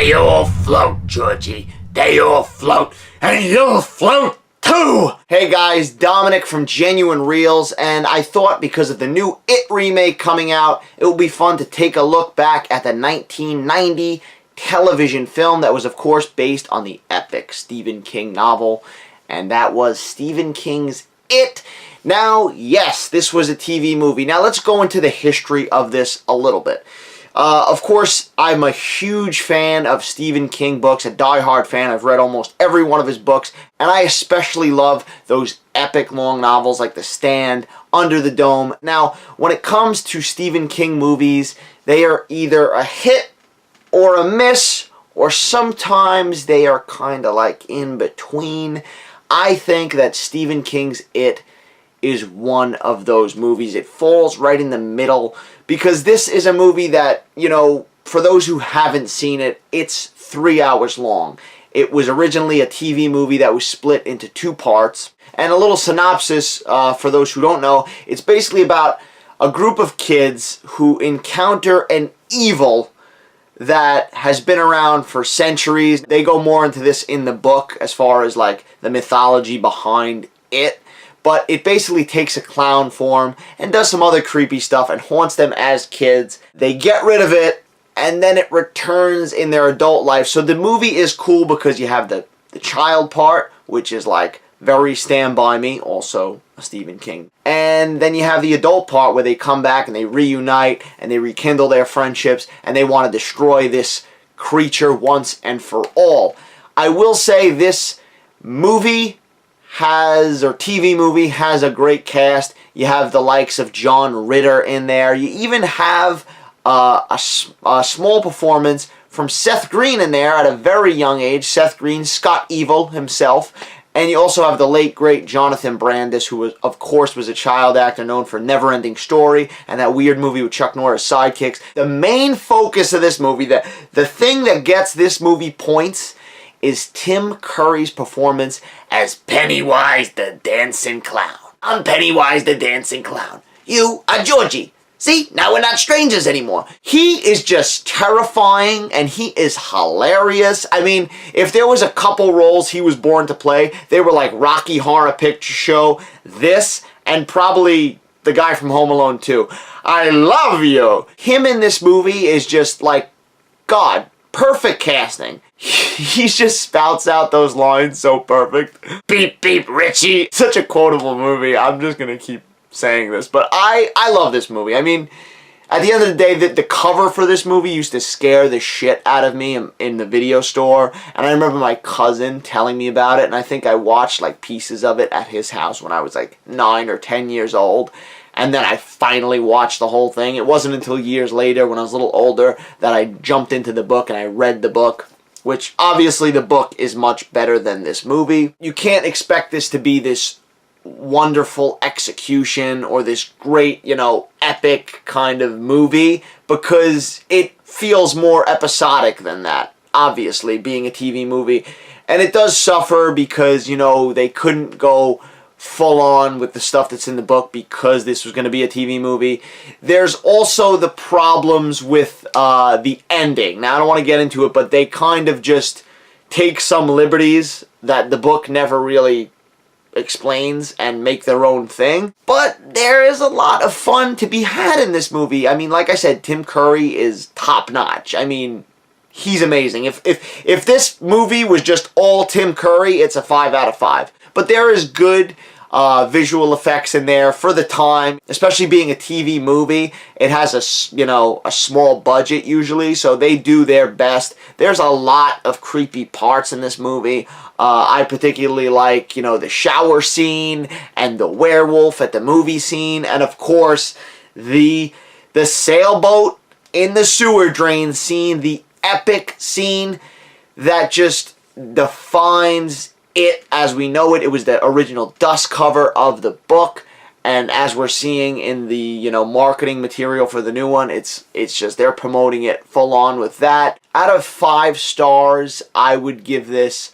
They all float, Georgie. They all float, and you'll float too! Hey guys, Dominic from Genuine Reels, and I thought because of the new It remake coming out, it would be fun to take a look back at the 1990 television film that was, of course, based on the epic Stephen King novel, and that was Stephen King's It. Now, yes, this was a TV movie. Now, let's go into the history of this a little bit. Of course, I'm a huge fan of Stephen King books, a diehard fan. I've read almost every one of his books, and I especially love those epic long novels like The Stand, Under the Dome. Now, when it comes to Stephen King movies, they are either a hit or a miss, or sometimes they are kind of like in between. I think that Stephen King's It is one of those movies. It falls right in the middle because this is a movie that, you know, for those who haven't seen it, it's 3 hours long. It was originally a TV movie that was split into 2 parts. And a little synopsis for those who don't know, it's basically about a group of kids who encounter an evil that has been around for centuries. They go more into this in the book as far as like the mythology behind it. But it basically takes a clown form and does some other creepy stuff and haunts them as kids. They get rid of it, and then it returns in their adult life. So the movie is cool because you have the child part, which is like very Stand By Me, also a Stephen King. And then you have the adult part where they come back and they reunite and they rekindle their friendships and they want to destroy this creature once and for all. I will say this movie TV movie has a great cast. You have the likes of John Ritter in there. You even have a small performance from Seth Green in there at a very young age. Seth Green, Scott Evil himself. And you also have the late, great Jonathan Brandis, who, of course, was a child actor known for Neverending Story and that weird movie with Chuck Norris sidekicks. The main focus of this movie, the thing that gets this movie points, is Tim Curry's performance as Pennywise the Dancing Clown. I'm Pennywise the Dancing Clown. You are Georgie. See, now we're not strangers anymore. He is just terrifying and he is hilarious. I mean, if there was a couple roles he was born to play, they were like Rocky Horror Picture Show, this, and probably the guy from Home Alone 2. I love you. Him in this movie is just like, God, perfect casting. He just spouts out those lines so perfect. Beep, beep, Richie. Such a quotable movie. I'm just going to keep saying this. But I love this movie. I mean, at the end of the day, the cover for this movie used to scare the shit out of me in the video store. And I remember my cousin telling me about it. And I think I watched like pieces of it at his house when I was like 9 or 10 years old. And then I finally watched the whole thing. It wasn't until years later, when I was a little older, that I jumped into the book and I read the book, which obviously the book is much better than this movie. You can't expect this to be this wonderful execution or this great, you know, epic kind of movie because it feels more episodic than that, obviously, being a TV movie. And it does suffer because, you know, they couldn't go full on with the stuff that's in the book because this was going to be a TV movie. There's also the problems with the ending. Now, I don't want to get into it, but they kind of just take some liberties that the book never really explains and make their own thing. But there is a lot of fun to be had in this movie. I mean, like I said, Tim Curry is top-notch. I mean, he's amazing. If this movie was just all Tim Curry, it's a 5 out of 5. But there is good visual effects in there for the time, especially being a TV movie. It has a small budget usually, so they do their best. There's a lot of creepy parts in this movie. I particularly like, you know, the shower scene and the werewolf at the movie scene, and of course the sailboat in the sewer drain scene, the epic scene that just defines It as we know it. It was the original dust cover of the book, and as we're seeing in the, you know, marketing material for the new one, it's just they're promoting it full on with that. Out of 5 stars, I would give this.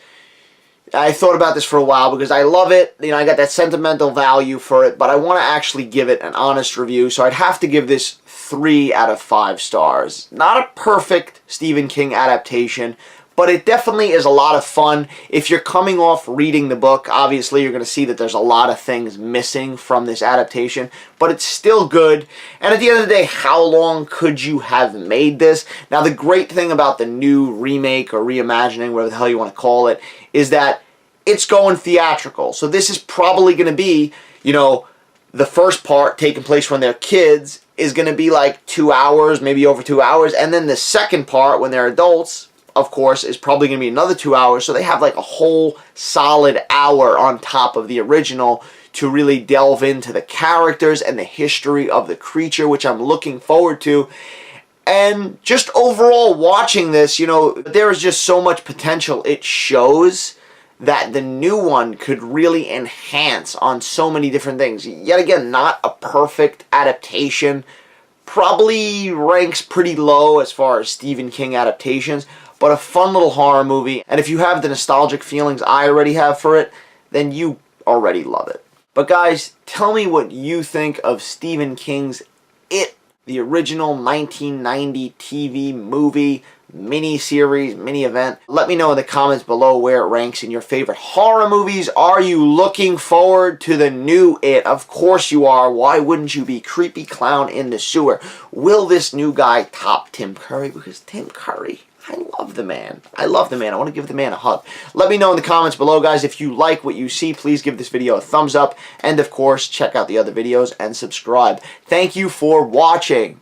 I thought about this for a while because I love it. You know, I got that sentimental value for it, but I want to actually give it an honest review, so I'd have to give this 3 out of 5 stars. Not a perfect Stephen King adaptation, but it definitely is a lot of fun. If you're coming off reading the book, obviously you're going to see that there's a lot of things missing from this adaptation, but it's still good. And at the end of the day, how long could you have made this? Now, the great thing about the new remake or reimagining, whatever the hell you want to call it, is that it's going theatrical. So this is probably going to be, you know, the first part taking place when they're kids is going to be like 2 hours, maybe over 2 hours. And then the second part when they're adults, of course, is probably going to be another 2 hours. So they have like a whole solid hour on top of the original to really delve into the characters and the history of the creature, which I'm looking forward to. And just overall watching this, you know, there is just so much potential. It shows that the new one could really enhance on so many different things. Yet again, not a perfect adaptation. Probably ranks pretty low as far as Stephen King adaptations, but a fun little horror movie. And if you have the nostalgic feelings I already have for it, then you already love it. But guys, tell me what you think of Stephen King's It, the original 1990 TV movie, mini-series, mini-event. Let me know in the comments below where it ranks in your favorite horror movies. Are you looking forward to the new It? Of course you are. Why wouldn't you be? Creepy clown in the sewer. Will this new guy top Tim Curry? Because Tim Curry, I love the man. I love the man. I want to give the man a hug. Let me know in the comments below, guys. If you like what you see, please give this video a thumbs up. And, of course, check out the other videos and subscribe. Thank you for watching.